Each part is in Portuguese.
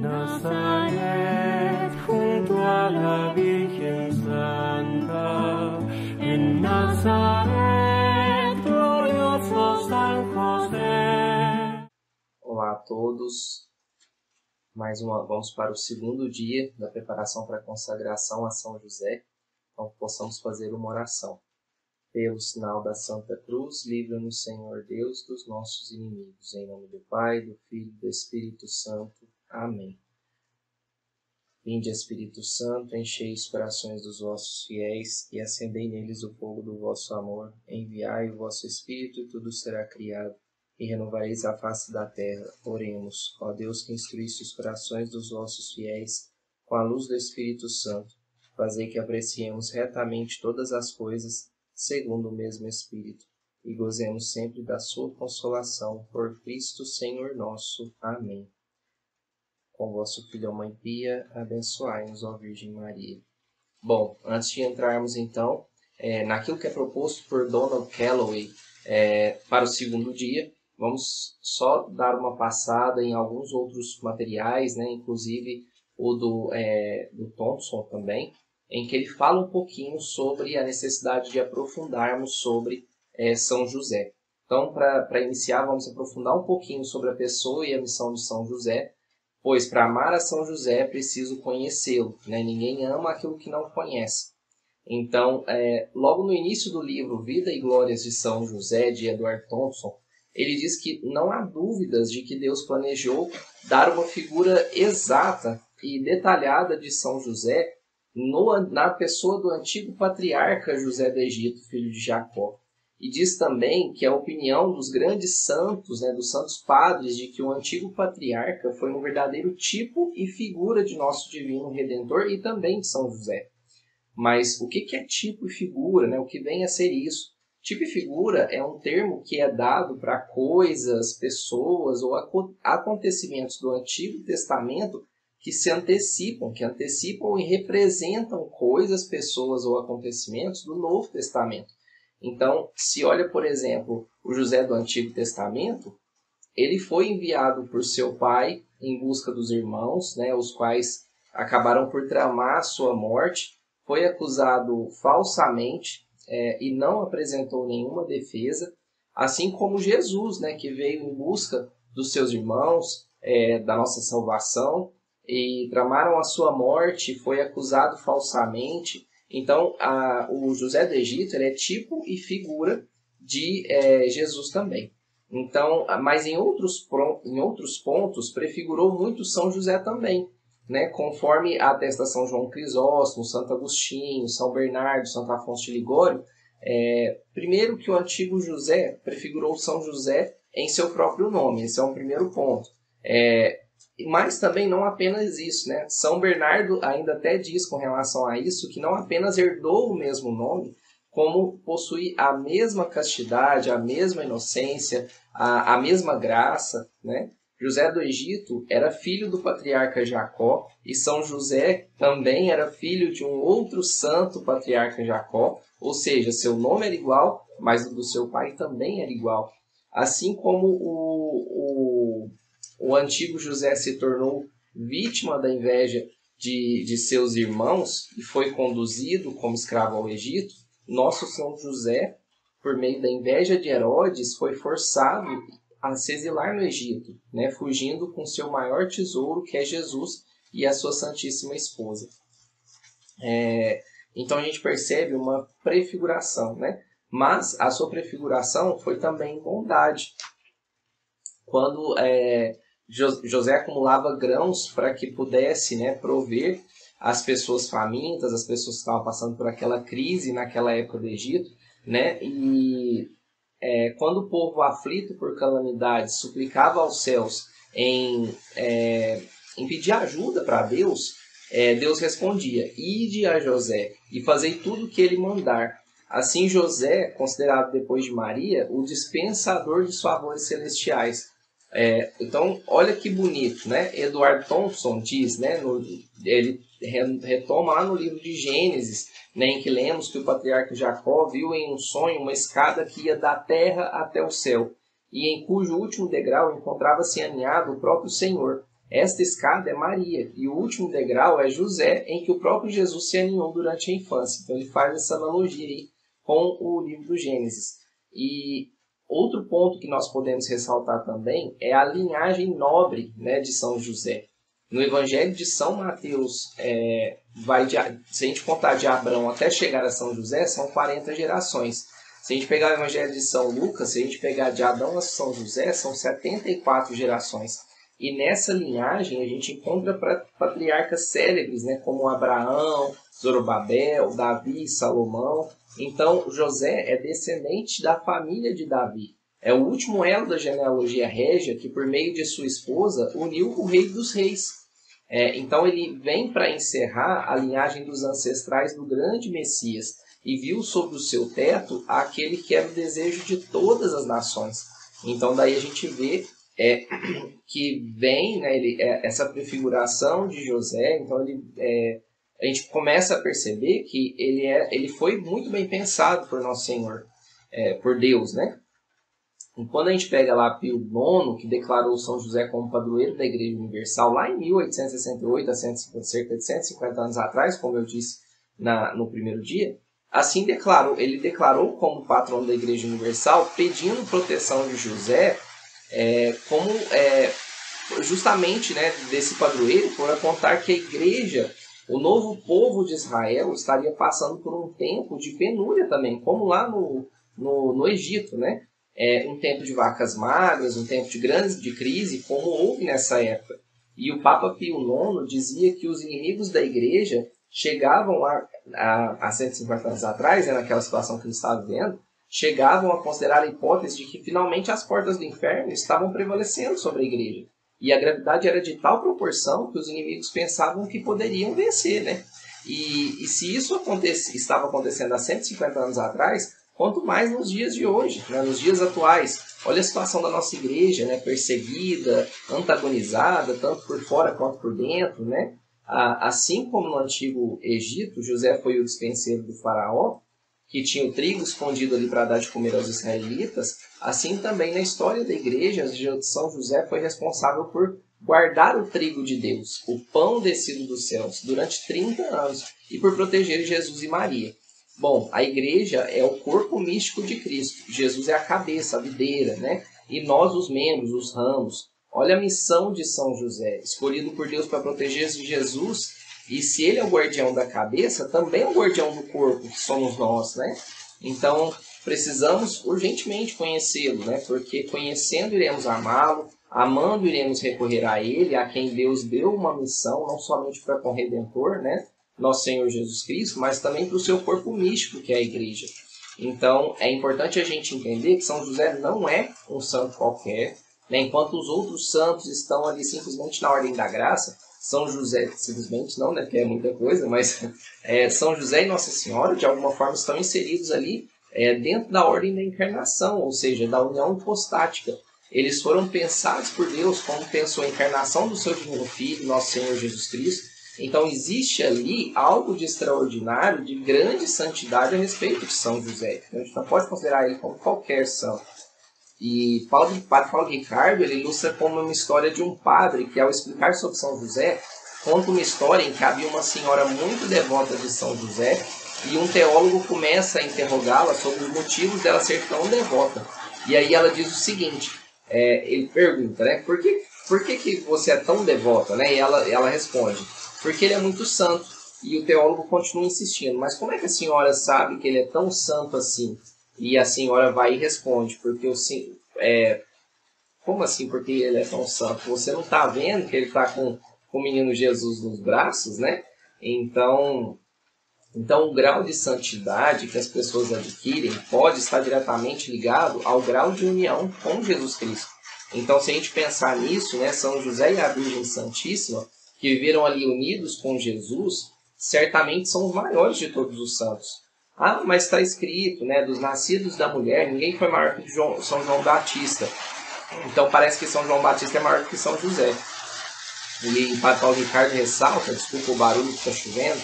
Nazaret, junto a la Virgen Santa, en Nazaret, glorioso San José. Olá a todos, vamos para o segundo dia da preparação para a consagração a São José, então possamos fazer uma oração. Pelo sinal da Santa Cruz, livra-nos, Senhor Deus, dos nossos inimigos. Em nome do Pai, do Filho e do Espírito Santo. Amém. Vinde, Espírito Santo, enchei os corações dos vossos fiéis e acendei neles o fogo do vosso amor. Enviai o vosso Espírito e tudo será criado, e renovareis a face da terra. Oremos, ó Deus, que instruísse os corações dos vossos fiéis com a luz do Espírito Santo. Fazei que apreciemos retamente todas as coisas, segundo o mesmo Espírito, e gozemos sempre da sua consolação, por Cristo Senhor nosso. Amém. Com vosso Filho, a Mãe Pia, abençoai-nos, ó Virgem Maria. Bom, antes de entrarmos então naquilo que é proposto por Donald Calloway para o segundo dia, vamos só dar uma passada em alguns outros materiais, inclusive o do Thompson também, em que ele fala um pouquinho sobre a necessidade de aprofundarmos sobre São José. Então, para iniciar, vamos aprofundar um pouquinho sobre a pessoa e a missão de São José, pois para amar a São José é preciso conhecê-lo, Ninguém ama aquilo que não conhece. Então, logo no início do livro Vida e Glórias de São José, de Edward Thompson, ele diz que não há dúvidas de que Deus planejou dar uma figura exata e detalhada de São José na pessoa do antigo patriarca José do Egito, filho de Jacó. E diz também que a opinião dos grandes santos, dos santos padres, de que o antigo patriarca foi um verdadeiro tipo e figura de nosso divino Redentor e também de São José. Mas o que é tipo e figura? O que vem a ser isso? Tipo e figura é um termo que é dado para coisas, pessoas ou acontecimentos do Antigo Testamento que antecipam e representam coisas, pessoas ou acontecimentos do Novo Testamento. Então, se olha, por exemplo, o José do Antigo Testamento, ele foi enviado por seu pai em busca dos irmãos, os quais acabaram por tramar a sua morte, foi acusado falsamente e não apresentou nenhuma defesa, assim como Jesus, que veio em busca dos seus irmãos, da nossa salvação, e tramaram a sua morte, foi acusado falsamente. Então, o José do Egito ele é tipo e figura de Jesus também. Então, mas em outros pontos, prefigurou muito São José também, conforme atesta São João Crisóstomo, Santo Agostinho, São Bernardo, Santo Afonso de Ligório. Primeiro que o antigo José prefigurou São José em seu próprio nome, esse é um primeiro ponto. Mas também não apenas isso, São Bernardo ainda até diz com relação a isso que não apenas herdou o mesmo nome, como possui a mesma castidade, a mesma inocência, a mesma graça, José do Egito era filho do patriarca Jacó e São José também era filho de um outro santo patriarca Jacó, ou seja, seu nome era igual, mas o do seu pai também era igual. Assim como o antigo José se tornou vítima da inveja de seus irmãos e foi conduzido como escravo ao Egito, nosso São José, por meio da inveja de Herodes, foi forçado a se exilar no Egito, fugindo com seu maior tesouro, que é Jesus, e a sua Santíssima Esposa. Então a gente percebe uma prefiguração, mas a sua prefiguração foi também bondade. Quando José acumulava grãos para que pudesse prover as pessoas famintas, as pessoas que estavam passando por aquela crise naquela época do Egito, e quando o povo aflito por calamidades suplicava aos céus em pedir ajuda para Deus, Deus respondia: ide a José e fazei tudo o que ele mandar. Assim José, considerado depois de Maria, o dispensador de favores celestiais. Então, olha que bonito, Edward Thompson diz, ele retoma lá no livro de Gênesis, em que lemos que o patriarca Jacó viu em um sonho uma escada que ia da terra até o céu, e em cujo último degrau encontrava-se aninhado o próprio Senhor. Esta escada é Maria, e o último degrau é José, em que o próprio Jesus se aninhou durante a infância. Então ele faz essa analogia aí com o livro do Gênesis. E outro ponto que nós podemos ressaltar também é a linhagem nobre, né, de São José. No Evangelho de São Mateus, se a gente contar de Abraão até chegar a São José, são 40 gerações. Se a gente pegar o Evangelho de São Lucas, se a gente pegar de Adão a São José, são 74 gerações. E nessa linhagem a gente encontra patriarcas célebres, né, como Abraão, Zorobabel, Davi, Salomão. Então, José é descendente da família de Davi. É o último elo da genealogia régia que, por meio de sua esposa, uniu o rei dos reis. Então, ele vem para encerrar a linhagem dos ancestrais do grande Messias e viu sobre o seu teto aquele que era o desejo de todas as nações. Então, daí a gente vê que vem, né, essa prefiguração de José. Então, a gente começa a perceber que ele foi muito bem pensado por Nosso Senhor, por Deus, né? E quando a gente pega lá Pio IX, que declarou São José como padroeiro da Igreja Universal, lá em 1868, cerca de 150 anos atrás, como eu disse no primeiro dia, assim ele declarou como patrono da Igreja Universal, pedindo proteção de José, justamente, né, desse padroeiro, por apontar que a Igreja, o novo povo de Israel, estaria passando por um tempo de penúria também, como lá no Egito, né? Um tempo de vacas magras, um tempo de crise, como houve nessa época. E o Papa Pio IX dizia que os inimigos da Igreja chegavam há 150 anos atrás, né, naquela situação que ele estava vivendo, chegavam a considerar a hipótese de que finalmente as portas do inferno estavam prevalecendo sobre a Igreja. E a gravidade era de tal proporção que os inimigos pensavam que poderiam vencer, né? E se isso estava acontecendo há 150 anos atrás, quanto mais nos dias de hoje, né? Nos dias atuais. Olha a situação da nossa Igreja, né? Perseguida, antagonizada, tanto por fora quanto por dentro, né? Assim como no antigo Egito, José foi o dispenseiro do faraó, que tinha o trigo escondido ali para dar de comer aos israelitas, assim também na história da Igreja, São José foi responsável por guardar o trigo de Deus, o pão descido dos céus, durante 30 anos, e por proteger Jesus e Maria. Bom, a Igreja é o corpo místico de Cristo, Jesus é a cabeça, a videira, né? E nós os membros, os ramos. Olha a missão de São José, escolhido por Deus para proteger Jesus. E se ele é o guardião da cabeça, também é o guardião do corpo, que somos nós, né? Então, precisamos urgentemente conhecê-lo, né? Porque conhecendo iremos amá-lo, amando iremos recorrer a ele, a quem Deus deu uma missão, não somente para com o Redentor, né? Nosso Senhor Jesus Cristo, mas também para o seu corpo místico, que é a Igreja. Então, é importante a gente entender que São José não é um santo qualquer, né? Enquanto os outros santos estão ali simplesmente na ordem da graça, São José, simplesmente não, né, porque é muita coisa, mas São José e Nossa Senhora, de alguma forma, estão inseridos ali dentro da ordem da encarnação, ou seja, da união hipostática. Eles foram pensados por Deus como pensou a encarnação do seu divino Filho, Nosso Senhor Jesus Cristo. Então, existe ali algo de extraordinário, de grande santidade a respeito de São José. Então, a gente não pode considerar ele como qualquer santo. E Padre Paulo Ricardo, ele ilustra como uma história de um padre que, ao explicar sobre São José, conta uma história em que havia uma senhora muito devota de São José e um teólogo começa a interrogá-la sobre os motivos dela ser tão devota. E aí ela diz o seguinte, ele pergunta, né, por que você é tão devota? Né? E ela responde, porque ele é muito santo. E o teólogo continua insistindo, mas como é que a senhora sabe que ele é tão santo assim? E a senhora vai e responde, porque como assim, porque ele é tão santo? Você não está vendo que ele está com o menino Jesus nos braços, né? Então, o grau de santidade que as pessoas adquirem pode estar diretamente ligado ao grau de união com Jesus Cristo. Então, se a gente pensar nisso, né, São José e a Virgem Santíssima, que viveram ali unidos com Jesus, certamente são os maiores de todos os santos. Mas está escrito, né, dos nascidos da mulher, ninguém foi maior que São João Batista. Então parece que São João Batista é maior que São José. E Padre Paulo Ricardo ressalta, desculpa o barulho que está chovendo,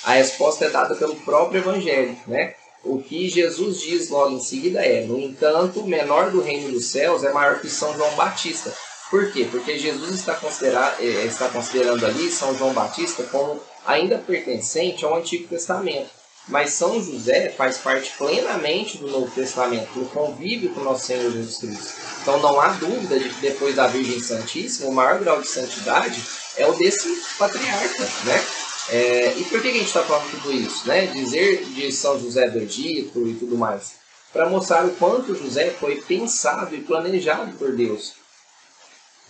a resposta é dada pelo próprio Evangelho, né? O que Jesus diz logo em seguida no entanto, o menor do reino dos céus é maior que São João Batista. Por quê? Porque Jesus está considerando ali São João Batista como ainda pertencente ao Antigo Testamento. Mas São José faz parte plenamente do Novo Testamento, no convívio com nosso Senhor Jesus Cristo. Então não há dúvida de que depois da Virgem Santíssima, o maior grau de santidade é o desse patriarca, né? E por que a gente está falando tudo isso, né? Dizer de São José do Egito e tudo mais, para mostrar o quanto José foi pensado e planejado por Deus.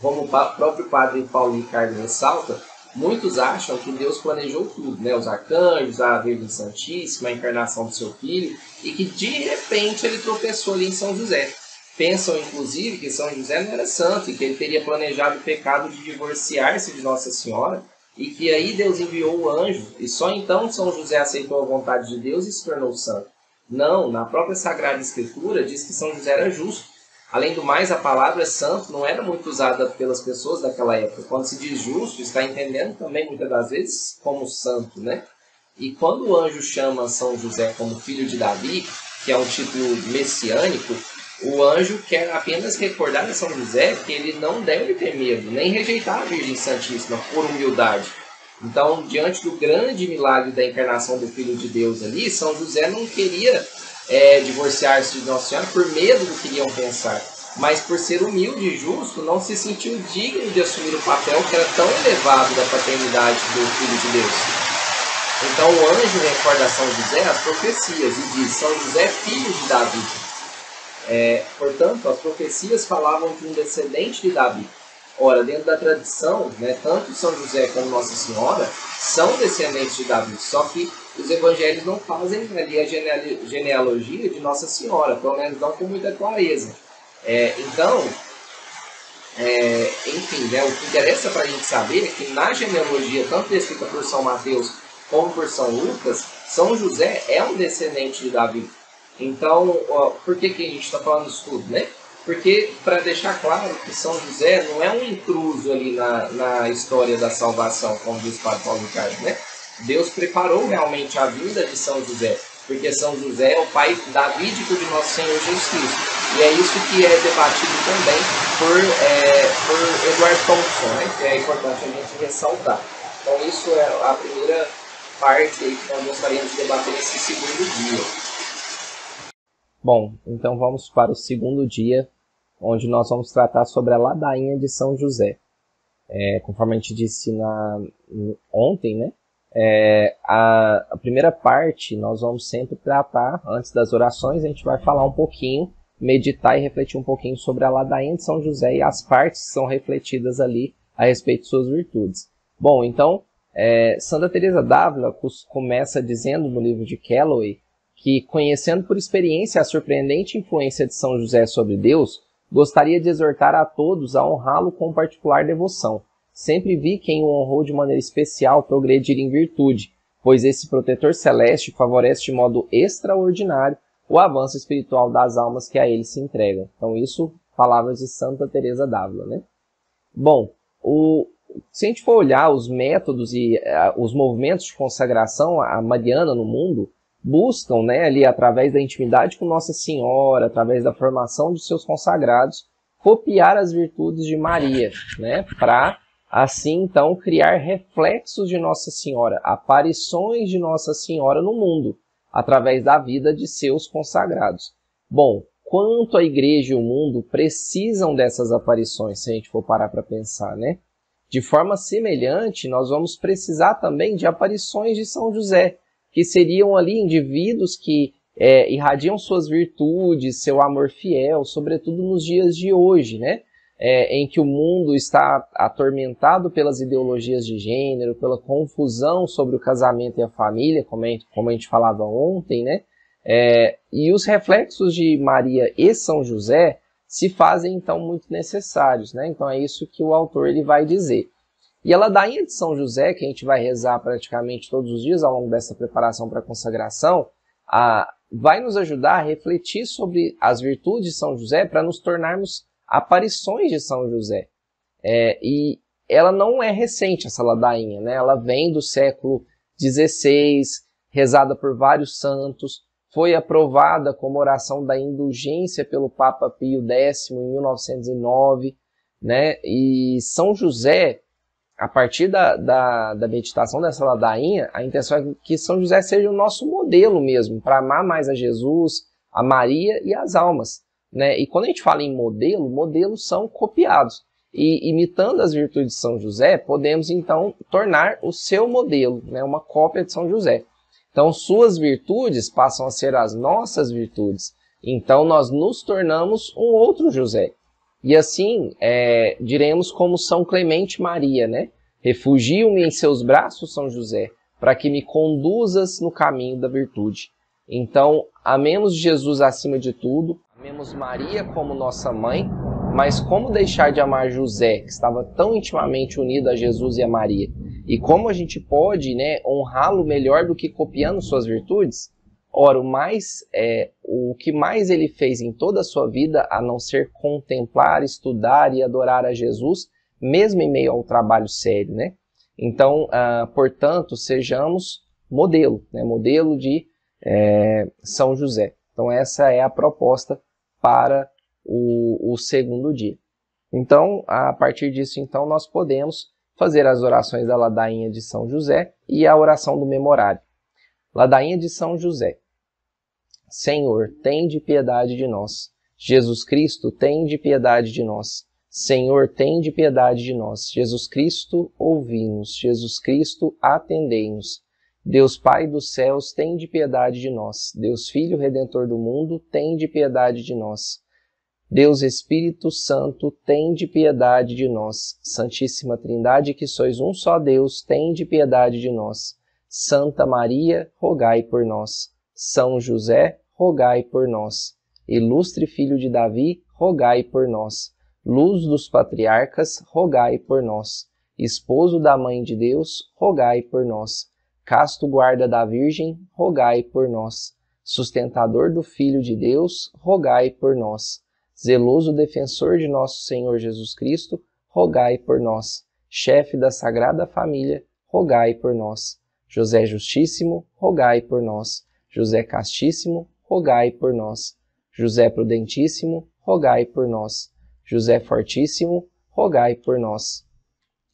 Como o próprio padre Paulo Ricardo ressalta, muitos acham que Deus planejou tudo, né? Os arcanjos, a Virgem Santíssima, a encarnação do seu filho, e que de repente ele tropeçou ali em São José. Pensam, inclusive, que São José não era santo e que ele teria planejado o pecado de divorciar-se de Nossa Senhora, e que aí Deus enviou o anjo, e só então São José aceitou a vontade de Deus e se tornou santo. Não, na própria Sagrada Escritura diz que São José era justo. Além do mais, a palavra santo não era muito usada pelas pessoas daquela época. Quando se diz justo, está entendendo também, muitas das vezes, como santo, né? E quando o anjo chama São José como filho de Davi, que é um título messiânico, o anjo quer apenas recordar a São José que ele não deve ter medo, nem rejeitar a Virgem Santíssima por humildade. Então, diante do grande milagre da encarnação do Filho de Deus ali, São José não queria divorciar-se de Nossa Senhora por medo do que iriam pensar, mas por ser humilde e justo, não se sentiu digno de assumir o papel que era tão elevado da paternidade do Filho de Deus. Então o anjo recorda a São José as profecias e diz: São José, filho de Davi. Portanto, as profecias falavam de um descendente de Davi. Ora, dentro da tradição, né, tanto São José como Nossa Senhora são descendentes de Davi, só que os evangelhos não fazem ali a genealogia de Nossa Senhora, pelo menos não com muita clareza. Enfim, né, o que interessa para a gente saber é que na genealogia, tanto descrita por São Mateus como por São Lucas, São José é um descendente de Davi. Então, por que a gente está falando isso tudo, né? Porque, para deixar claro que São José não é um intruso ali na história da salvação, como diz o Padre Paulo Ricardo, né? Deus preparou realmente a vinda de São José, porque São José é o pai davídico de nosso Senhor Jesus Cristo. E é isso que é debatido também por Edward Thompson, né? Que é importante a gente ressaltar. Então, isso é a primeira parte aí que nós gostaríamos de debater nesse segundo dia. Bom, então vamos para o segundo dia, onde nós vamos tratar sobre a ladainha de São José. Conforme a gente disse ontem, né? A primeira parte nós vamos sempre tratar, antes das orações, a gente vai falar um pouquinho, meditar e refletir um pouquinho sobre a ladainha de São José e as partes que são refletidas ali a respeito de suas virtudes. Bom, então, Santa Teresa d'Ávila começa dizendo no livro de Calloway que, conhecendo por experiência a surpreendente influência de São José sobre Deus, gostaria de exortar a todos a honrá-lo com particular devoção. Sempre vi quem o honrou de maneira especial progredir em virtude, pois esse protetor celeste favorece de modo extraordinário o avanço espiritual das almas que a ele se entregam. Então isso, palavras de Santa Teresa d'Ávila, né? Bom, se a gente for olhar os métodos e os movimentos de consagração mariana no mundo, buscam, né, ali através da intimidade com Nossa Senhora, através da formação de seus consagrados, copiar as virtudes de Maria, né, para assim então criar reflexos de Nossa Senhora, aparições de Nossa Senhora no mundo, através da vida de seus consagrados. Bom, quanto a Igreja e o mundo precisam dessas aparições, se a gente for parar para pensar, né? De forma semelhante, nós vamos precisar também de aparições de São José, que seriam ali indivíduos que irradiam suas virtudes, seu amor fiel, sobretudo nos dias de hoje, né? Em que o mundo está atormentado pelas ideologias de gênero, pela confusão sobre o casamento e a família, como a gente falava ontem, né? E os reflexos de Maria e São José se fazem, então, muito necessários, né? Então é isso que o autor ele vai dizer. E a ladainha de São José, que a gente vai rezar praticamente todos os dias ao longo dessa preparação para a consagração, vai nos ajudar a refletir sobre as virtudes de São José para nos tornarmos aparições de São José. E ela não é recente, essa ladainha, né? Ela vem do século XVI, rezada por vários santos, foi aprovada como oração da indulgência pelo Papa Pio X em 1909, né? E São José, a partir da meditação dessa ladainha, a intenção é que São José seja o nosso modelo mesmo, para amar mais a Jesus, a Maria e as almas, né? E quando a gente fala em modelo, modelos são copiados. E imitando as virtudes de São José, podemos então tornar o seu modelo, né? Uma cópia de São José. Então, suas virtudes passam a ser as nossas virtudes. Então, nós nos tornamos um outro José. E assim, diremos como São Clemente Maria, né? Refugio-me em seus braços, São José, para que me conduzas no caminho da virtude. Então, amemos Jesus acima de tudo, amemos Maria como nossa mãe, mas como deixar de amar José, que estava tão intimamente unido a Jesus e a Maria? E como a gente pode, né, honrá-lo melhor do que copiando suas virtudes? Ora, o que mais ele fez em toda a sua vida, a não ser contemplar, estudar e adorar a Jesus, mesmo em meio ao trabalho sério, né? Então, portanto, sejamos modelo, né? Modelo de São José. Então, essa é a proposta para o segundo dia. Então, a partir disso, então, nós podemos fazer as orações da ladainha de São José e a oração do memorário. Ladainha de São José. Senhor, tende piedade de nós. Jesus Cristo, tende piedade de nós. Senhor, tende piedade de nós. Jesus Cristo, ouvi-nos. Jesus Cristo, atendei-nos. Deus Pai dos céus, tende piedade de nós. Deus Filho Redentor do mundo, tende piedade de nós. Deus Espírito Santo, tende piedade de nós. Santíssima Trindade, que sois um só Deus, tende piedade de nós. Santa Maria, rogai por nós. São José, rogai por nós. Ilustre Filho de Davi, rogai por nós. Luz dos patriarcas, rogai por nós. Esposo da Mãe de Deus, rogai por nós. Casto guarda da Virgem, rogai por nós. Sustentador do Filho de Deus, rogai por nós. Zeloso defensor de nosso Senhor Jesus Cristo, rogai por nós. Chefe da Sagrada Família, rogai por nós. José Justíssimo, rogai por nós. José Castíssimo, rogai por nós. José Prudentíssimo, rogai por nós. José Fortíssimo, rogai por nós.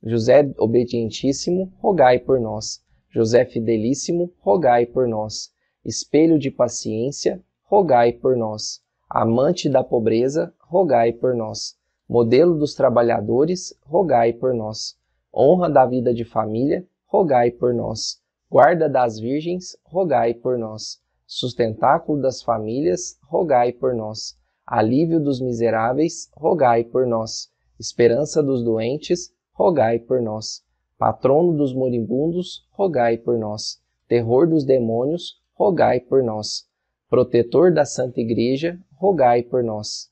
José Obedientíssimo, rogai por nós. José Fidelíssimo, rogai por nós. Espelho de paciência, rogai por nós. Amante da pobreza, rogai por nós. Modelo dos trabalhadores, rogai por nós. Honra da vida de família, rogai por nós. Guarda das virgens, rogai por nós. Sustentáculo das famílias, rogai por nós. Alívio dos miseráveis, rogai por nós. Esperança dos doentes, rogai por nós. Patrono dos moribundos, rogai por nós. Terror dos demônios, rogai por nós. Protetor da Santa Igreja, rogai por nós.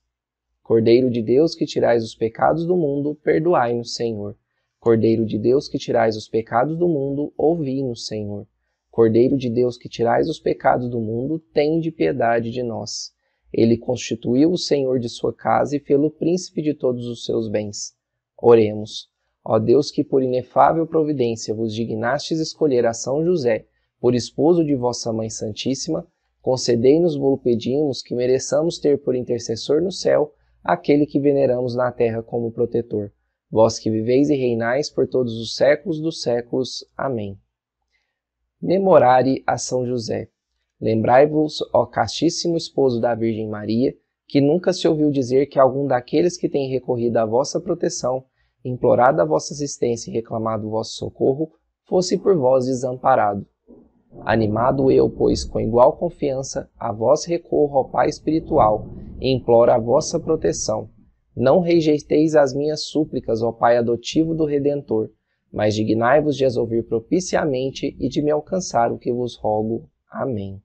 Cordeiro de Deus, que tirais os pecados do mundo, perdoai-nos, Senhor. Cordeiro de Deus, que tirais os pecados do mundo, ouvi-nos, Senhor. Cordeiro de Deus, que tirais os pecados do mundo, tende piedade de nós. Ele constituiu o Senhor de sua casa e fê-lo príncipe de todos os seus bens. Oremos. Ó Deus, que por inefável providência vos dignastes escolher a São José por esposo de vossa Mãe Santíssima, concedei-nos, vos pedimos, que mereçamos ter por intercessor no céu aquele que veneramos na terra como protetor. Vós que viveis e reinais por todos os séculos dos séculos. Amém. Memorare a São José. Lembrai-vos, ó castíssimo esposo da Virgem Maria, que nunca se ouviu dizer que algum daqueles que têm recorrido à vossa proteção, implorado a vossa assistência e reclamado o vosso socorro, fosse por vós desamparado. Animado eu, pois, com igual confiança, a vós recorro ao Pai espiritual e imploro a vossa proteção. Não rejeiteis as minhas súplicas, ó Pai adotivo do Redentor, mas dignai-vos de as ouvir propiciamente e de me alcançar o que vos rogo. Amém.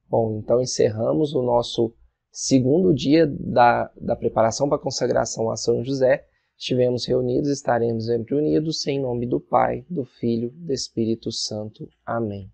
Bom, então encerramos o nosso segundo dia da preparação para a consagração a São José. Estivemos reunidos, estaremos sempre unidos, em nome do Pai, do Filho e do Espírito Santo. Amém.